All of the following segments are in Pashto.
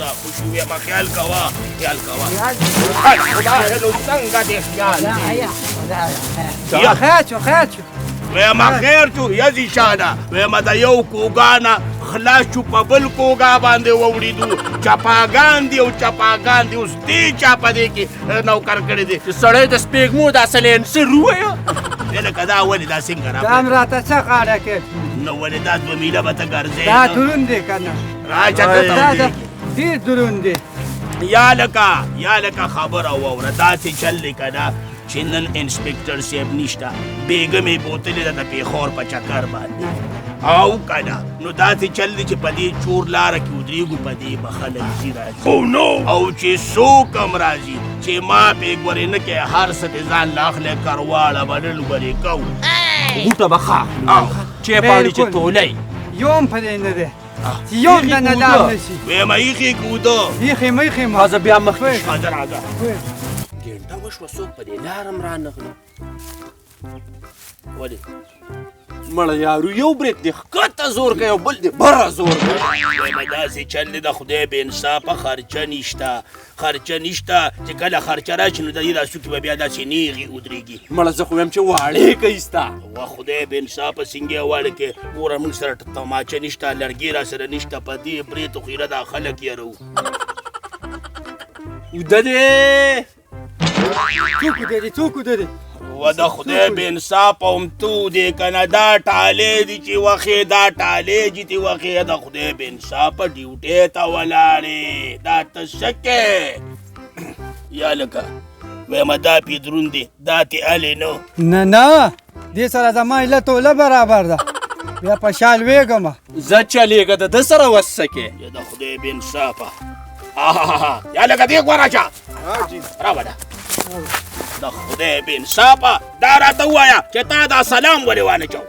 خدا خوشي ویمه خیال کوه خدای نو څنګه دې خیال دی خیر شو ویمه خیر شو یزي شانه ویمه د یو کوګانه خلاص شو په بل کوګا باندې ووړېدو چپاګان دي او چپاګان دي اوس دې چا په دې کې نوکر کړی دی چې سړی د سپېږمو دا سلینسر ووایه لکه دا ولې دا څنګه دا هم راته څه غاړه کې نو ولې دا 2 میله به ته ګرځې دا دروند دی که نه راشه دا ډېر دروند دی یا لکه خبره واوره داسې چل دی که نه چې نن انسپکټر صاحب نشته بیګه مې بوتلې ده د پېښور په چکر باندې او که نه نو داسې چل دی چې په دې چور لاره کې ودرېږو په دې به خلک ځي راځي او چې څوک هم راځي چې ما پې ګورې نه کوې هر څه دې ځان له اخلی کرواړه به نن ورې کوو غوټه به ښه چې پاڼې چې تولی یو هم په دې نه دی چې یو هم د ندام نه شي ویمه ایښې کوده ایښې ما زه بیا مخکې ښځه راځه ګېنټه وشوه څوک په دې لار هم رانغلو ولې مړه یارو یو بریک دی ښکته زور کوي او بل دی بره زور کوي ویمه داسې چل دی د خدای بې انصافه خرچه نشته چې کله خرچه راشي نو د دې دا څوکې به بیا داسې نیغې ودرېږي مړه زه خو ویم چې واړې کوي ستا وا خدای بې انصافه سینګې واړه کې ګوره موږ سره تماچه نشته لرګي را سره نشته په دې برېتو خیره دا خلک یرو اوده دی څوک دی و د خدای بې انصافه هم تو دی که نه دا ټالۍ دي چې وښې دا ټالۍ چې دې وښې د خدای بې انصافه ډیوټۍ ته ولاړې دا ته څه کې یا لکه ویمه دا پې دروند دی دا تې هلې نه دې سره زما ایله توله برابر ده بیا په شال ویږم زه چلېږه د ده سره وسه کې یا د خدای بې انصافه یا لکه دې ګوره چا راوړه د خدای بې انصافه دا راته ووایه چې تا دا سلام ولې وانه چو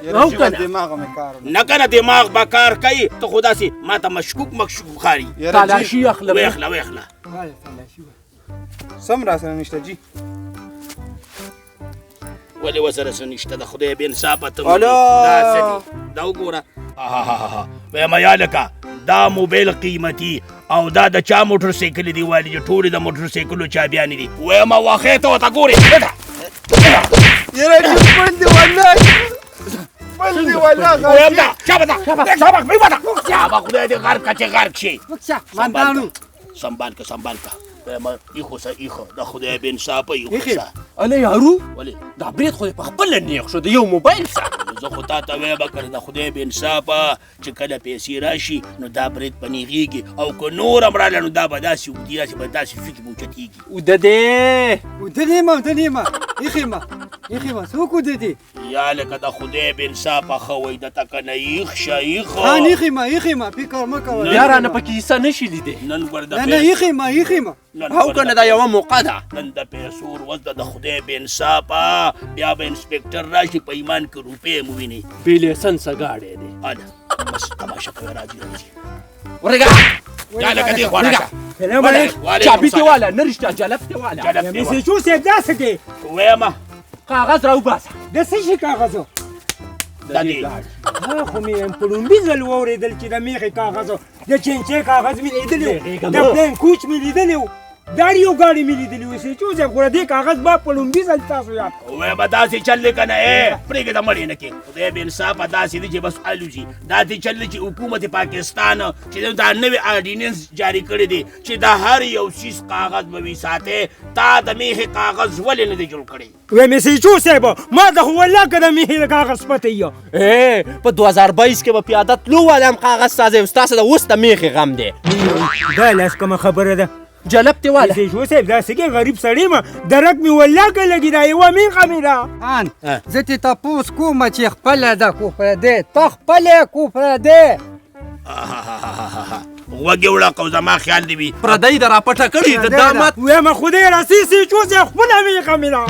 نه که نه دماغ به کار کوي ته خو داسې ما ته مشکوک ښکاري تلاشي اخله ویخله سم را سره نشته جی ولې ورسره څه نشته د خدای بې انصافه ته دا وګوره ویمه یا لکه دا موبایل قیمتي او دا د چا موټر سایکل دی والي چې ټولې د موټر سایکلو چابیانې دي ویمه واښې ته ورته ګورې ویم دا شابق خدای دې غرق که چې غرق شي سنبال که ویمه ایښو د خدای بې انصافه ایښو اله یارو ولې دا برید خو دې په خپله نیغ شو د یو موبایل سره زه خو تا ته ویمه که د خدای بې انصافه چې کله پیسې راشي نو دا برید به نیغېږي او که نور هم راله نو دا به داسې اوږدي داسې به داسې فکر به اوچتېږي اوده دی ایښې ما څوک اوده دی یا لکه د خدای بې انصافه ښه وایي دته که نه ایښ شه ایښه ایښې ما فکر مه کوه بیا رانه پکې کیسه نشي لیدی نن ګوره ایښې ما او که نه دا یوه موقع ده نن د پیسو ورځ ده د خدای بې انصافه بیا به انسپکټر راشي په ایمان کې روپۍ مو ویني بې لیسنسه ګاډی دی بس تماشه کوي راځي ورګه یا لکه دې خوا راشه چابي دې واله نه رښتیا جلب دې واله مسیجو صاحب داسې دی ویمه کاغذ راوباسه د څه شي کاغذ دا دی خو مې په لومبي ځل واورېدل چې د میخې کاغذ د چینچې کاغذ مې لیدلی و د پلین کوچ مې لیدلی و دا یو ګاډي مې لیدلي و سیچو صاحب ګوره دې کاغذ به په لومبي ځل تاسو یاد ویمه داسې چل دی که نه پرېږده د مړې نه کې خدای بې انصافه داسې دی چې بس الوځي داسې چل دی چې حکومت پاکستان چې دا نوې آرډیننس جاري کړی دی چې د هر یو څیز کاغذ به وي ساتې تا د میخې کاغذ ولې نه دی جوړ کړی وی مسیجو صاحب ما د خو والله که د میخې د کاغذ پته یو په 2022 کې به پیاده تلو والا هم کاغذ سازی او ستاسو د اوس د میخې غم دی دا لاس کومه خبره ده جلب دی والا مسیجو صاحب داسې کې غریب سړی ما درک مې والله که لګي دا یوه میخه مې ده زه تې تپوس کومه چې خپله ده کو پردی ته خپلې کو پردی غوږ یې وړه زما خیال دې وي پردی د راپټه کړي د داماد ویمه خدای راسي سیچو صاحب خپله میخه مې ده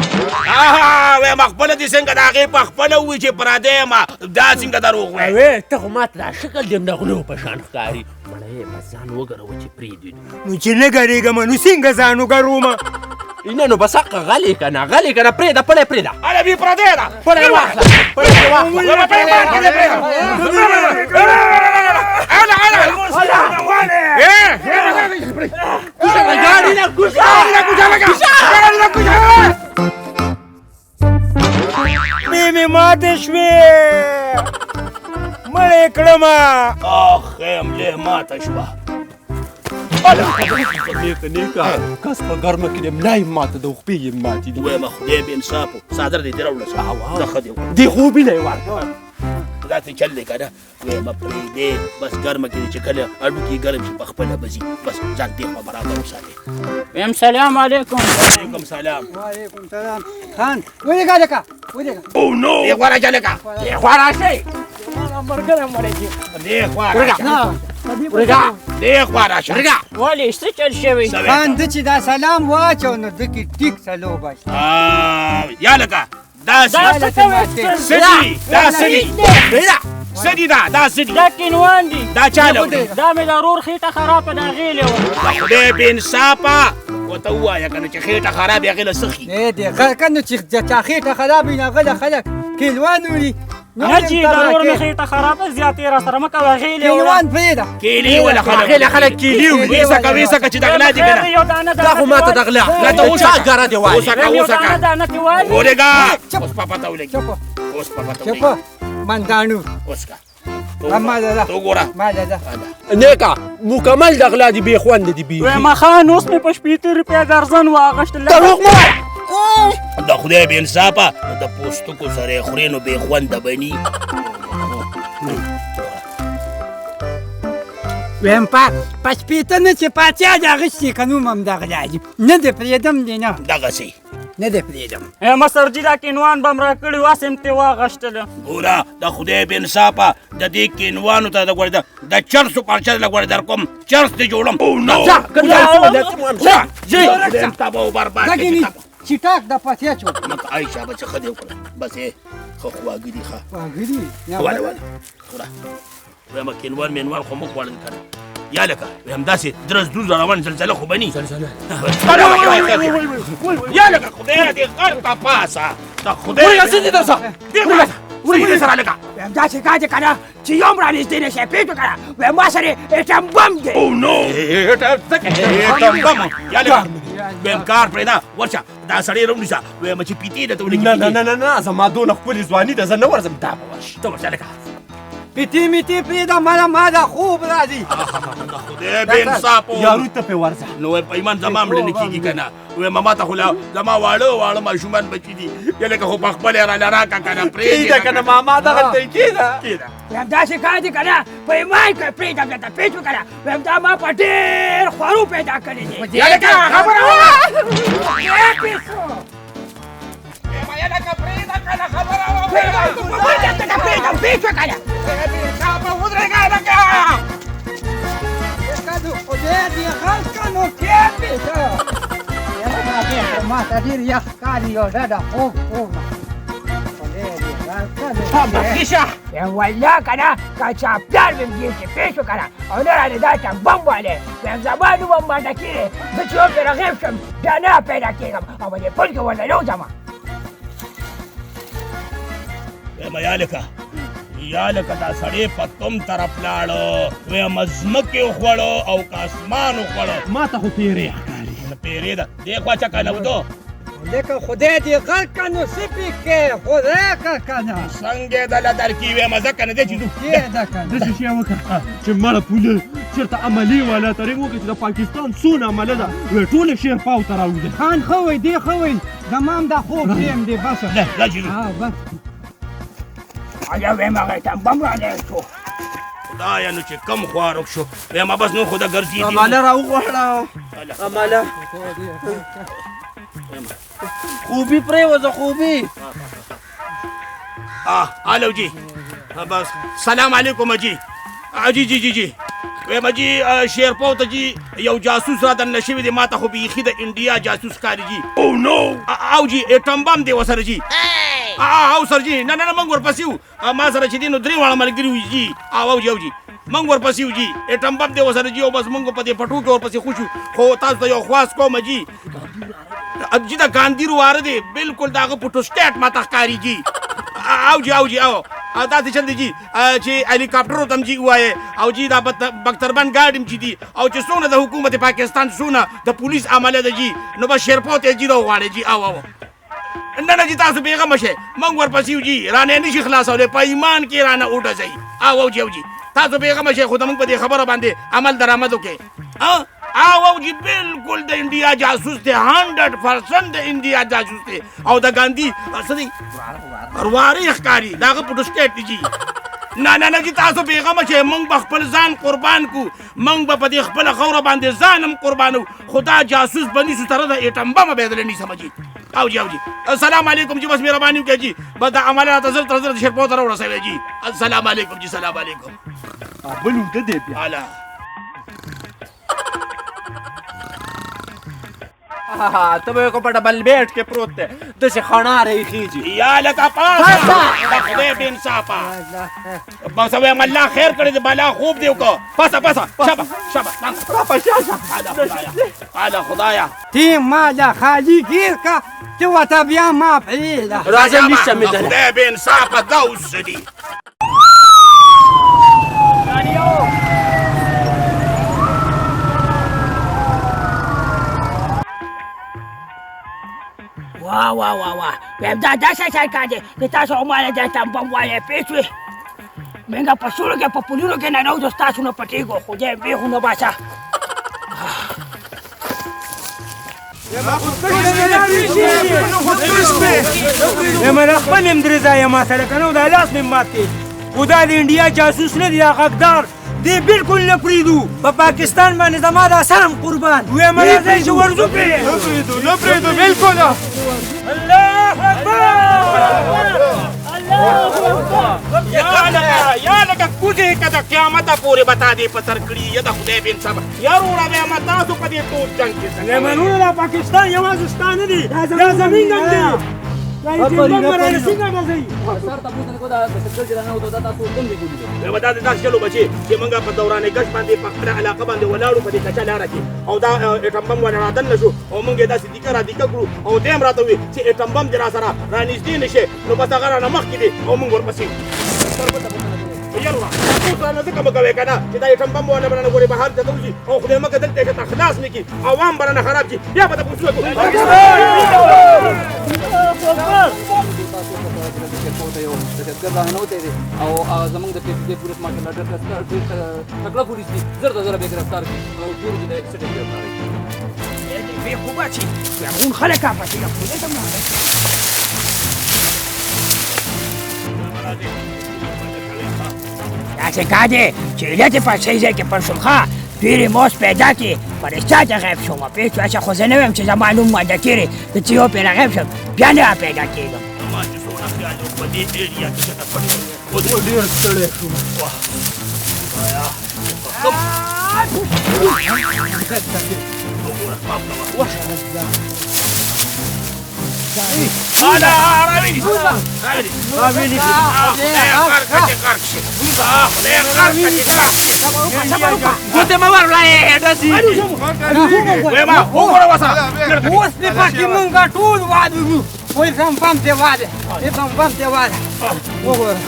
ویمه خپله دې څنګه د هغې په خپله ووایي چې پردی یم دا څنګه دروغ وایي ته خو ماته دا شکل دې د غلو په شان ښکاري مړی بس ځان وګروه چې پرېږدي نو چې نه ګرېږم نو څنګه ځان وګرومه نه نو بس حق غلې که نه پرېږده پړی پرېږده هله بي پردی ده پړی واخله مې ماته شوې مړې کړمه آخ املې ماته شوه نیکه کس په ګرمه کې د ملای ماته د خپې یې ماتې دي ویمه خدای بې انصافو څادر دې دې راوړه زه ښه دې وکړم دې خوبي نه یې ورکړه داسې چل دی که نه ویمه پرېږدې بس ګرمه کې دې چې کله هډوکي ګرم شي په خپله به ځي بس ځان دې خوا برابر وساتې ویم سلام علیکم وعلیکم سلام وعلیکم سلام خان ولېږه لکه ولېږه او نو دې خوا راشه لکه دې خوا راشئ مرګره مړېږي دې خوا راشه دې خوا راشه ولې څه چل شوی خان ده چې دا سلام واچو نو ده کې ټیک سلو بس یا لکه دا سدي دا سدي سدي دا سدي دا کینوان دي دا چاله دا مې ضرور خېټه خرابه د هغې لیوه خدای بې انصافه ورته ووایه که نه چې خېټه خراب هغې له سخي نه دې که نو چې چا خېټه خراب وي نو هغه د خلک کیلوان وړي نه چې ضرور مې خېټه خرابه زیاتې را سره مه کوه هغې لیوه کیلوان پرېږده کیلي ولا خلک کیلي ویسه که چې د غلا دي که نه دا خو ماته د غلا ته اوسه ګره دې وایي اوسه دانه دې وایي ورېږه اوس په پته ولګي اوس په پته ولګي چپه مندانو اوس که ما ده تو ګوره ما ده نیکه مکمل د غلا دي بې خونده دي بې ویمه خان اوس مې په شپېته روپۍ درځن واغېشتل دروغ مه وایه د خدای بې انصافه د پوستکو سره یې خورې نو بې خونده بني ویم په شپېته نه چې پاچا د اغېستې که نوم هم د غلا دي نه دې پرېږدم دې نه دغسې نه دې پرېږدم ویمه سرجي دا کینوان به م راکړي وه هسې م ترې واغېشتله ګوره د خدای بې انصافه د دې کینوانو ته د چرسو پارچه له غوړې در کوم چرس دې جوړم ستا به وبرباد کړي چټاک د پاتې چو مته عایشه به څه ښه دې وکړه بس یې ښه خواږه دي ښه واګري واله خوره ویمه کینوان مینوان خو مه خوړل که نه یا لکه ویم داسې درز دوز روان زلزله خو به ني یا لکه خدای دې غر ته پاسه د خدای سره لکه ویم داسې کار دی که نه چې یو م رانږدې نه شي پېټ وکړه ویم ما سره ایټم بم دی او نو ایټم بم یا لکه ویم کار پرېږده ورشه دا سړی راونیسه ویم چې پیتې درته ولګي نه زما دونه ښکلې ځواني ده زه نه ورځم دا به ورشي ته ورشه لکه پیټې میټې پرېږده ما د خوب راځي د خدای بې انصافو یارو ته پې ورځه نو ویم په ایمان زما مړه نه کېږي که نه ویم ما ته خو زما واړه ماشومان بچي دي یا لکه خو په خپلې راله راکړه که نه کېږده که نه ماما دغلته یې کېده ویم داسې کار دی که نه په ایمان که پرېږدم درته پېټ وکړه ویم دا ما په ډېر خوارو پیدا کړی دی یا لکه خبره والله کنه که چاپدار بهم گیر چې پیش وکړه او نه رانه دا ته بم والی ویم زما نوم هم باندې کېږي زه چې یو پرې رغیب شم بیا نه پیدا کېږم او په دې پل کې ورله نه وځم ویم یا لکه دا سړی په کوم طرف لاړه ویم ځمکې وخوړه او که اسمان وخوړه ما ته خو پیرې ښکاري پیرې ده دې خوا چکه نه وده لیکن خدای دې غر کنو سپی کې خدای که کنه څنګه یې دله درکړي ویمه ځکه نه دی چې ځو کېده کنه داسې شی وکړه چې مړه پوله چېرته عملي والا طریق وکړه چې د پاکستان څونه عمله ده وی ټولې شیرپاو ته راوځي خان ښه وی دی ښه وی زما هم دا خوب دیم دی بس لا چې ځو بس ایا ویم هغه ته بم رانی شو خدایه نو چې کم خوارک شو ویمه بس نو خو د ګرځېدي عمله راوغواړه عمله خوبی پرېوځه خوبی الو جی بس سلام علیکم جی جی ویم جی شیرپاو ته جی یو جاسوس را دننه شوي دی ما ته خو بیخي د انډیا جاسوس ښکاري جي او نو او جی ایټم بم دی ورسره جي او سر جي نه موږ ورپسې وو ما سره چې دی نو درې واړه ملګري وي جي او جي موږ ورپسې وو جي ایټم بم دی ورسره جي او بس موږ په دې پټو کې ورپسې خو شو خو تاسو ته یو خواست کوم جي جی دا ګاندي واره دی بالکل د هغه پټو سټیټ ما ته ښکاري جي او تاسې چل دی جي چې هلیکاپټرو ته هم جي ووایې او جي دا بختربند ګاډ هم چې دي او چې څونه د حکومت پاکستان څونه د پولیس عمله ده جي نو بس شیرپو ته جي راوغواړئ جي او نه نه جي تاسو بېغمه شئ موږ ورپسې یو جي رانه نشي خلاصولی په ایمان کې رانه وډزئ او جي تاسو بېغمه شئ خو زموږ په دې خبره باندې عمل درآمد وکړئ او جی بالکل د انډیا جاسوس دی 100% د انډیا جاسوس دی او د ګاندي څه دی ورواري ښکاري د هغه په ډسکیټ دی جي نه نه نه جي تاسو بېغمه شئ موږ به خپل ځان قربان کړو موږ به په دې خپله خاوره باندې ځان هم قربانو خو دا جاسوس به نیسو سره د ایټم بمه به یې دله نیسمه جي او جی السلام علیکم جی بس مهرباني وکړئ جي بس دا عمله راته زر تر زر د شیرپو ته راورسوئ جي السلام علیکم جي سلام علیکم بل وده دی بیا اله ته به کو په ډبل بیټ کې پروت دی داسې خڼاره خېږي یا لکه پاسه د خدای بې انصافه بس وایم الله خیر کړی دی بالا خوب دی وکړه پاسه پاسه شابه شابه اله خدایا تی ما دا خالی گیر کا تو وتا بیا ما پریدا راځه نشه مې ده خدای بې انصافه دا اوس دي واه ویم دا داسې سرکار دی چې تاسو عماله د تمبم وایې پېښ وې منګه په سورو کې په پولونو کې ننوځو ستاسو نه پټېږو خدای بېخو نه باسه من خپل هم درې ځایه ما سره که نه دا لاس مې مات کړي خو دا د انډیا جاسوس نه دی دا غږدار دی بالکل نه پرېږدو په پاکستان باندې زما دا سر هم قربان ویم راځئ چې ورځو پرې نه پرېږدو بالکل الله اکبر یا لکه کوزې که د قیامته پورې به تا دې په سر کړي یا د خدای بې انصافه یا وروړه بیا تاسو په دې تود جنګ کې لیمنونه دا پاکستان یوازې ستا نه دي دا زمین هم دی دا داسې چلو بچې چې موږ په دوران ګشت باندې په خپله علاقه باندې ولاړو په دې کچه لاره کې او دا ایټم بم ونه رادننه شو او موږ یې داسې دیکه را دیکه کړو او دی هم راته وویل چې ایټم بم دې را سره رانږدې نه شي نو بس هغه رانه مخکې دی او موږ ورپسې یاروه تاسو رانه ځکه مه کوئ که نه چې دا ایټم بم ونه به رانه ګورې بهر ته وځي او خدای مکه دلته یې که خلاص نه کړي عوام به رانه خراب شي بیا به تاسو او زمونږ د پی پولیس ماشاءالله ډېر تکړه پولیس دي زر د زره به ګرفتار کړي او ټول دې د سټې ګرفتار کړي بې خوبه چې یارون خلک آپسې له خدای ته مړه داسې کار دی چې علت یې په صحیح ځای کې پړ شوم ښه ډېرې موس پیدا کړي فرشته ته غیب شوم پوه شوه خو زه نه ویم چې زما نوم ماده کېږي د چې یو پېره غیب شم بیا نه راپیدا کېږم ما چې څونه خیال و په دې ایریا کې چې ته پټ شوې اوس ډېر ستړی شوم خدایا ګوتې مه ورولایې داسې اوس دې پکې مونږ ټول واده وو وایي بم بم دې واده بم بم دې واده وګوره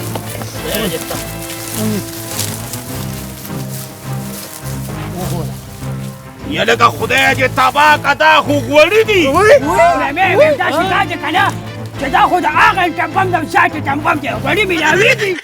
یا لکه خدای دې تباه که دا خو غوړي دي مې داسې کار دی که نه چې دا خو د هغه ټمبم د شاته ټمبم دی غوړي مې راوړي دي